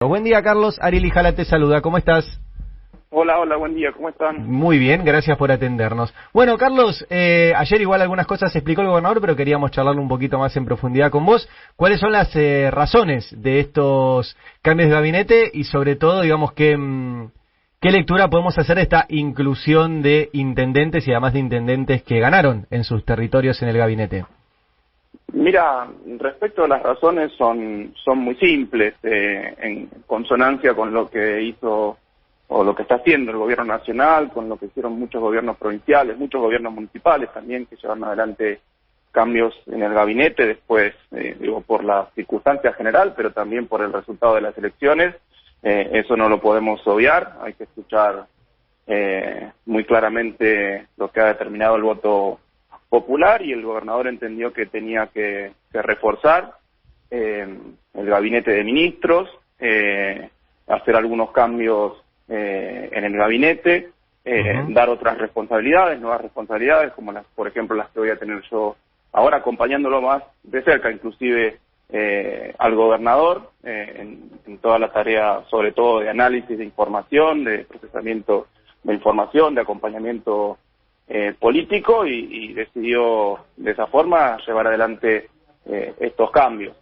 Buen día, Carlos. Ariel Ijala te saluda. ¿Cómo estás? Hola, buen día. ¿Cómo están? Muy bien, gracias por atendernos. Bueno, Carlos, ayer igual algunas cosas explicó el gobernador, pero queríamos charlarlo un poquito más en profundidad con vos. ¿Cuáles son las razones de estos cambios de gabinete y sobre todo, digamos, qué lectura podemos hacer de esta inclusión de intendentes y además de intendentes que ganaron en sus territorios en el gabinete? Mira, respecto a las razones son muy simples, en consonancia con lo que hizo o lo que está haciendo el gobierno nacional, con lo que hicieron muchos gobiernos provinciales, muchos gobiernos municipales también que llevaron adelante cambios en el gabinete después, por la circunstancia general, pero también por el resultado de las elecciones. Eso no lo podemos obviar, hay que escuchar muy claramente lo que ha determinado el voto popular, y el gobernador entendió que tenía que reforzar el gabinete de ministros, hacer algunos cambios en el gabinete, dar otras responsabilidades, nuevas responsabilidades, como por ejemplo las que voy a tener yo ahora, acompañándolo más de cerca, inclusive al gobernador, en toda la tarea, sobre todo de análisis de información, de procesamiento de información, de acompañamiento político, y decidió de esa forma llevar adelante estos cambios,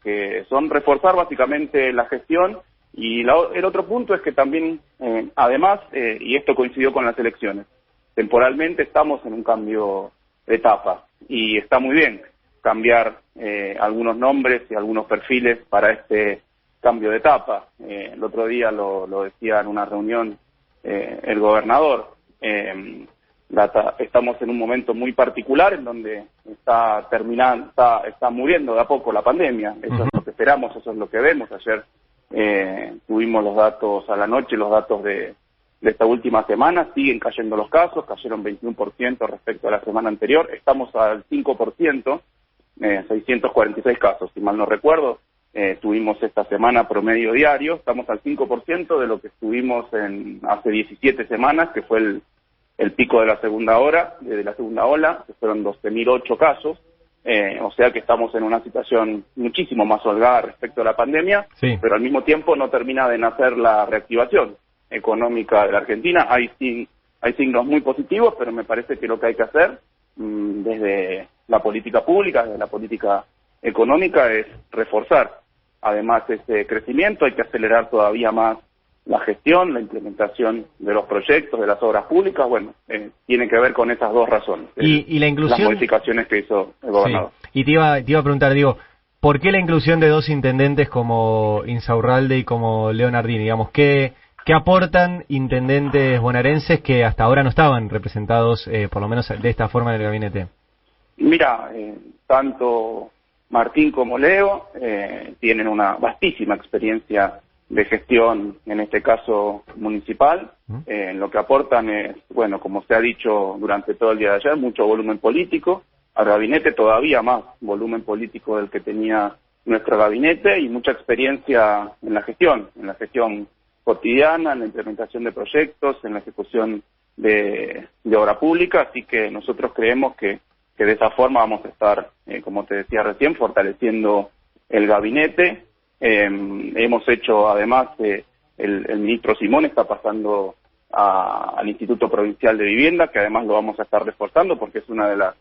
que son reforzar básicamente la gestión. Y el otro punto es que también, además, y esto coincidió con las elecciones, temporalmente estamos en un cambio de etapa, y está muy bien cambiar algunos nombres y algunos perfiles para este cambio de etapa. El otro día lo decía en una reunión el gobernador, estamos en un momento muy particular en donde está muriendo de a poco la pandemia. Eso es lo que esperamos, eso es lo que vemos. Ayer tuvimos los datos a la noche, los datos de esta última semana, siguen cayendo los casos, cayeron 21% respecto a la semana anterior, estamos al 5%, 646 casos, si mal no recuerdo. Tuvimos esta semana promedio diario, estamos al 5% de lo que estuvimos hace 17 semanas, que fue el pico de la segunda ola, que fueron 12.008 casos, o sea que estamos en una situación muchísimo más holgada respecto a la pandemia, sí. Pero al mismo tiempo no termina de nacer la reactivación económica de la Argentina. Hay signos muy positivos, pero me parece que lo que hay que hacer desde la política pública, desde la política económica, es reforzar además ese crecimiento. Hay que acelerar todavía más la gestión, la implementación de los proyectos, de las obras públicas. Bueno, tiene que ver con esas dos razones. Y la inclusión, las modificaciones que hizo el gobernador. Sí. Y te iba a preguntar, ¿por qué la inclusión de dos intendentes como Insaurralde y como Leonardini? Digamos, ¿qué aportan intendentes bonaerenses que hasta ahora no estaban representados, por lo menos de esta forma, en el gabinete? Mira, tanto Martín como Leo tienen una vastísima experiencia de gestión, en este caso municipal. Lo que aportan es, bueno, como se ha dicho durante todo el día de ayer, mucho volumen político, al gabinete todavía más volumen político del que tenía nuestro gabinete, y mucha experiencia en la gestión cotidiana, en la implementación de proyectos, en la ejecución de obra pública. Así que nosotros creemos que de esa forma vamos a estar, como te decía recién, fortaleciendo el gabinete. Hemos hecho, además, el ministro Simón está pasando al Instituto Provincial de Vivienda, que además lo vamos a estar reforzando porque es una de las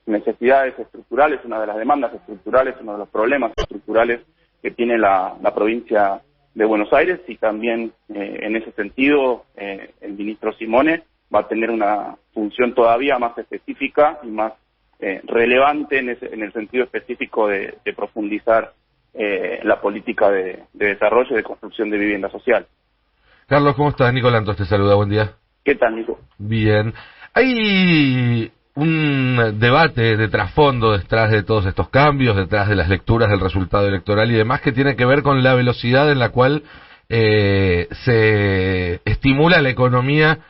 necesidades estructurales, una de las demandas estructurales, uno de los problemas estructurales que tiene la provincia de Buenos Aires. Y también en ese sentido el ministro Simone va a tener una función todavía más específica y más relevante en el sentido específico de profundizar la política de desarrollo y de construcción de vivienda social. Carlos, ¿cómo estás? Nico Lantos te saluda, buen día. ¿Qué tal, Nico? Bien. Hay un debate de trasfondo detrás de todos estos cambios, detrás de las lecturas del resultado electoral y demás, que tiene que ver con la velocidad en la cual se estimula la economía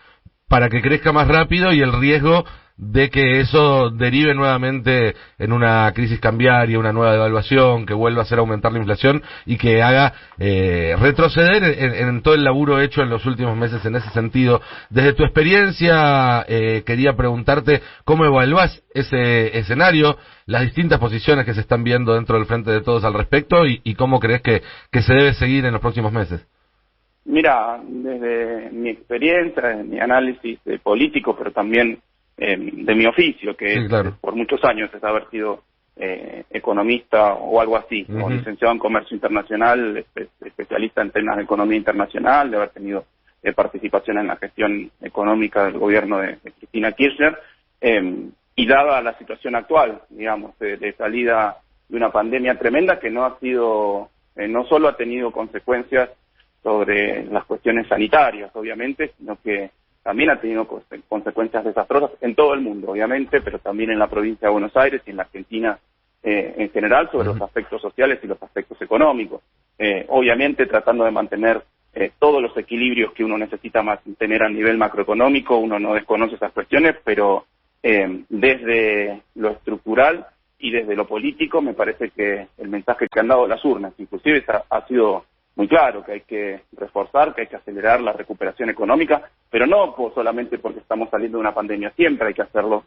para que crezca más rápido, y el riesgo de que eso derive nuevamente en una crisis cambiaria, una nueva devaluación, que vuelva a hacer aumentar la inflación y que haga retroceder en todo el laburo hecho en los últimos meses en ese sentido. Desde tu experiencia, quería preguntarte cómo evaluás ese escenario, las distintas posiciones que se están viendo dentro del Frente de Todos al respecto y cómo crees que se debe seguir en los próximos meses. Mira, desde mi experiencia, desde mi análisis político, pero también de mi oficio, que sí, claro, por muchos años es haber sido economista o algo así, o licenciado en Comercio Internacional, especialista en temas de economía internacional, de haber tenido participación en la gestión económica del gobierno de Cristina Kirchner, y dada la situación actual, digamos, de salida de una pandemia tremenda que no ha sido, no solo ha tenido consecuencias sobre las cuestiones sanitarias, obviamente, sino que también ha tenido consecuencias desastrosas en todo el mundo, obviamente, pero también en la provincia de Buenos Aires y en la Argentina en general, sobre los aspectos sociales y los aspectos económicos. Obviamente, tratando de mantener todos los equilibrios que uno necesita mantener a nivel macroeconómico, uno no desconoce esas cuestiones, pero desde lo estructural y desde lo político, me parece que el mensaje que han dado las urnas, inclusive ha sido muy claro, que hay que reforzar, que hay que acelerar la recuperación económica, pero no solamente porque estamos saliendo de una pandemia, siempre hay que hacerlo.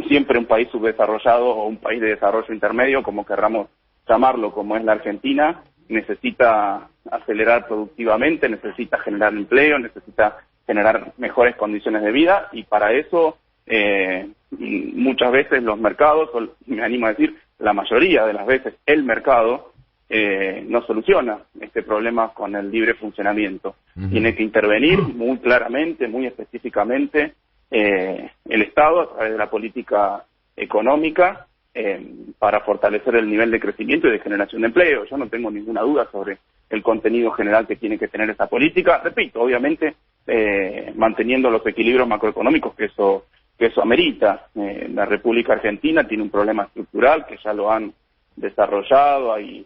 Siempre un país subdesarrollado o un país de desarrollo intermedio, como querramos llamarlo, como es la Argentina, necesita acelerar productivamente, necesita generar empleo, necesita generar mejores condiciones de vida, y para eso muchas veces los mercados, o me animo a decir, la mayoría de las veces el mercado no soluciona este problema con el libre funcionamiento. Tiene que intervenir muy claramente, muy específicamente el Estado a través de la política económica para fortalecer el nivel de crecimiento y de generación de empleo. Yo no tengo ninguna duda sobre el contenido general que tiene que tener esta política. Repito, obviamente manteniendo los equilibrios macroeconómicos que eso amerita. La República Argentina tiene un problema estructural que ya lo han desarrollado, hay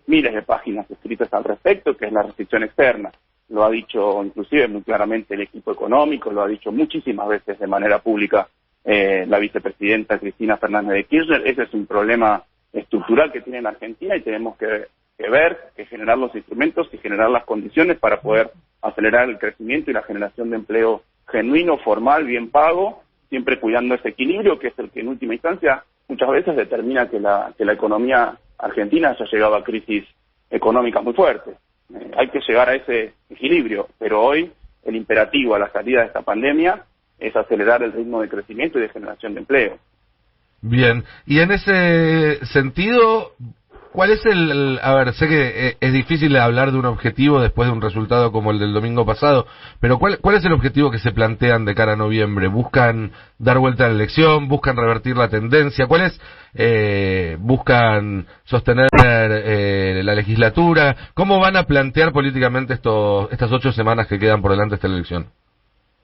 miles de páginas escritas al respecto, que es la restricción externa. Lo ha dicho inclusive muy claramente el equipo económico, lo ha dicho muchísimas veces de manera pública la vicepresidenta Cristina Fernández de Kirchner. Ese es un problema estructural que tiene la Argentina y tenemos que ver, que generar los instrumentos y generar las condiciones para poder acelerar el crecimiento y la generación de empleo genuino, formal, bien pago, siempre cuidando ese equilibrio, que es el que en última instancia muchas veces determina que la economía argentina haya llegado a crisis económicas muy fuertes. Hay que llegar a ese equilibrio, pero hoy el imperativo a la salida de esta pandemia es acelerar el ritmo de crecimiento y de generación de empleo. Bien, y en ese sentido, ¿cuál es a ver, sé que es difícil hablar de un objetivo después de un resultado como el del domingo pasado, pero ¿cuál es el objetivo que se plantean de cara a noviembre? ¿Buscan dar vuelta a la elección? ¿Buscan revertir la tendencia? ¿Cuál es? ¿Buscan sostener la legislatura? ¿Cómo van a plantear políticamente estas 8 semanas que quedan por delante de esta elección?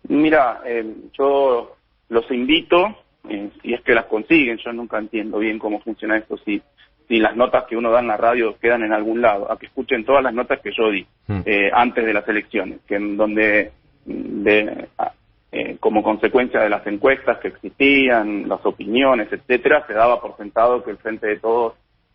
Mira, yo los invito, si es que las consiguen, yo nunca entiendo bien cómo funciona esto, si las notas que uno da en la radio quedan en algún lado, a que escuchen todas las notas que yo di antes de las elecciones, que en donde como consecuencia de las encuestas que existían, las opiniones, etcétera, se daba por sentado que el Frente de Todos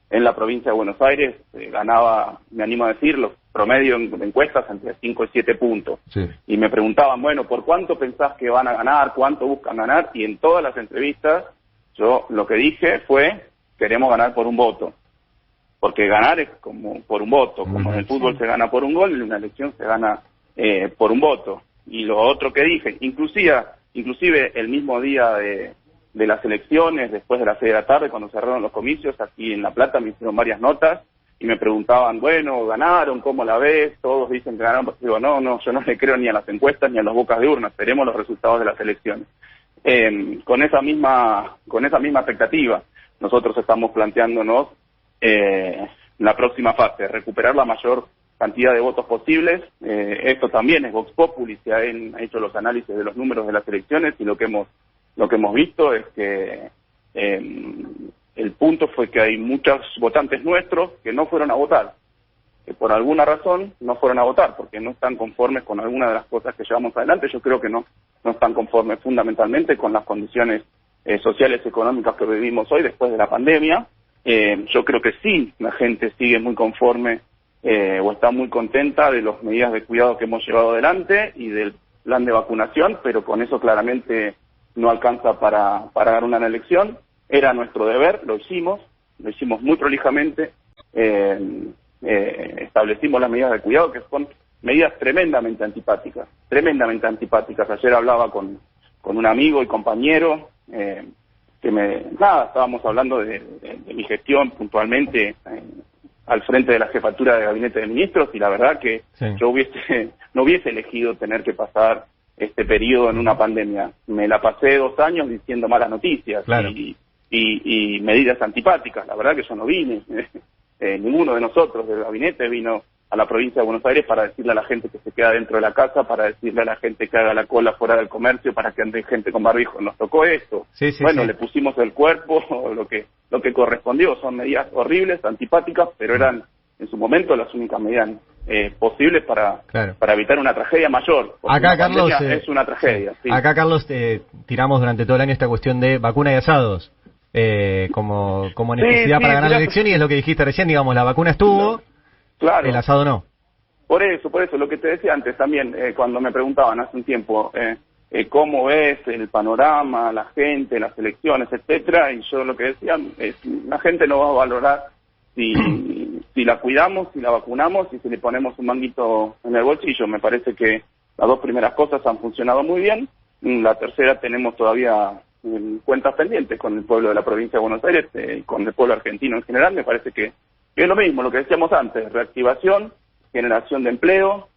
en la provincia de Buenos Aires ganaba, me animo a decir, los promedio en encuestas entre 5 y 7 puntos. Sí. Y me preguntaban, bueno, ¿por cuánto pensás que van a ganar? ¿Cuánto buscan ganar? Y en todas las entrevistas yo lo que dije fue: queremos ganar por un voto, porque ganar es como por un voto, como en el fútbol se gana por un gol, en una elección se gana por un voto. Y lo otro que dije, inclusive el mismo día de las elecciones, después de las 6 de la tarde, cuando cerraron los comicios, aquí en La Plata me hicieron varias notas y me preguntaban, bueno, ganaron, ¿cómo la ves? Todos dicen que ganaron. Digo, no, yo no le creo ni a las encuestas ni a las bocas de urna, esperemos los resultados de las elecciones. Con esa misma expectativa, nosotros estamos planteándonos la próxima fase, recuperar la mayor cantidad de votos posibles. Esto también es Vox Populi, se han hecho los análisis de los números de las elecciones y lo que hemos visto es que el punto fue que hay muchos votantes nuestros que no fueron a votar, que por alguna razón no fueron a votar, porque no están conformes con alguna de las cosas que llevamos adelante. Yo creo que no no están conformes fundamentalmente con las condiciones sociales y económicas que vivimos hoy después de la pandemia. Yo creo que sí, la gente sigue muy conforme o está muy contenta de las medidas de cuidado que hemos llevado adelante y del plan de vacunación, pero con eso claramente no alcanza para ganar una elección. Era nuestro deber, lo hicimos muy prolijamente, establecimos las medidas de cuidado que son medidas tremendamente antipáticas. Ayer hablaba con un amigo y compañero estábamos hablando de mi gestión puntualmente al frente de la jefatura de gabinete de ministros, y la verdad que sí, yo no hubiese elegido tener que pasar este periodo en una pandemia. Me la pasé 2 años diciendo malas noticias, claro, y medidas antipáticas. La verdad que yo no vine, ninguno de nosotros del gabinete vino a la provincia de Buenos Aires para decirle a la gente que se queda dentro de la casa, para decirle a la gente que haga la cola fuera del comercio, para que ande gente con barbijo. Nos tocó esto. Sí, bueno, sí, le pusimos el cuerpo, lo que correspondió. Son medidas horribles, antipáticas, pero eran en su momento las únicas medidas posibles para evitar una tragedia mayor. Acá, Carlos, es una tragedia. Sí. Acá, Carlos, tiramos durante todo el año esta cuestión de vacuna y asados como necesidad para ganar la elección, y es lo que dijiste recién, digamos, la vacuna estuvo. Claro. El asado no. Por eso, lo que te decía antes también, cuando me preguntaban hace un tiempo, cómo ves el panorama, la gente, las elecciones, etcétera, y yo lo que decía es, la gente no va a valorar si la cuidamos, si la vacunamos y si le ponemos un manguito en el bolsillo. Me parece que las 2 primeras cosas han funcionado muy bien. La tercera tenemos todavía cuentas pendientes con el pueblo de la provincia de Buenos Aires, con el pueblo argentino en general. Me parece que es lo mismo, lo que decíamos antes: reactivación, generación de empleo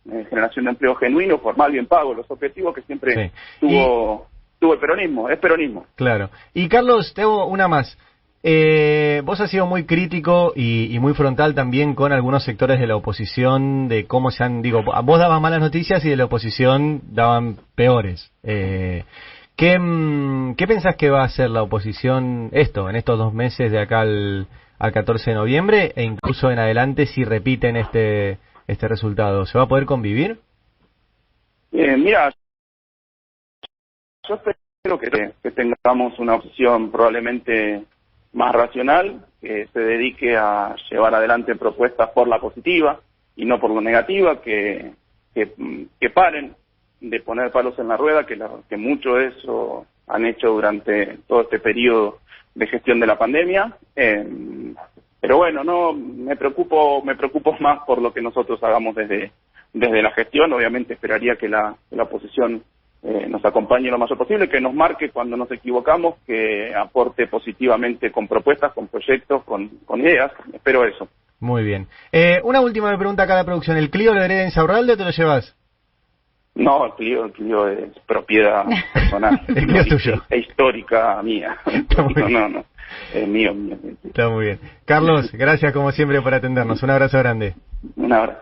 genuino, formal, bien pago, los objetivos que siempre tuvo el peronismo, es peronismo. Claro. Y Carlos, te hago una más. Vos has sido muy crítico y muy frontal también con algunos sectores de la oposición, de cómo vos dabas malas noticias y de la oposición daban peores. ¿Qué pensás que va a hacer la oposición en estos 2 meses de acá al 14 de noviembre, e incluso en adelante si repiten este resultado? ¿Se va a poder convivir? Mira, yo espero que tengamos una oposición probablemente más racional, que se dedique a llevar adelante propuestas por la positiva y no por lo negativa, que paren de poner palos en la rueda, que mucho de eso han hecho durante todo este periodo de gestión de la pandemia. Pero bueno, no me preocupo más por lo que nosotros hagamos desde la gestión. Obviamente esperaría que la oposición nos acompañe lo mayor posible, que nos marque cuando nos equivocamos, que aporte positivamente con propuestas, con proyectos, con ideas. Espero eso. Muy bien. Una última pregunta acá a la producción. ¿El Clio lo hereda Insaurralde o te lo llevas? No, el Clio es propiedad personal. El Clio es tuyo. Es histórica mía. No. Es mío. Está muy bien. Carlos, gracias como siempre por atendernos. Un abrazo grande. Un abrazo.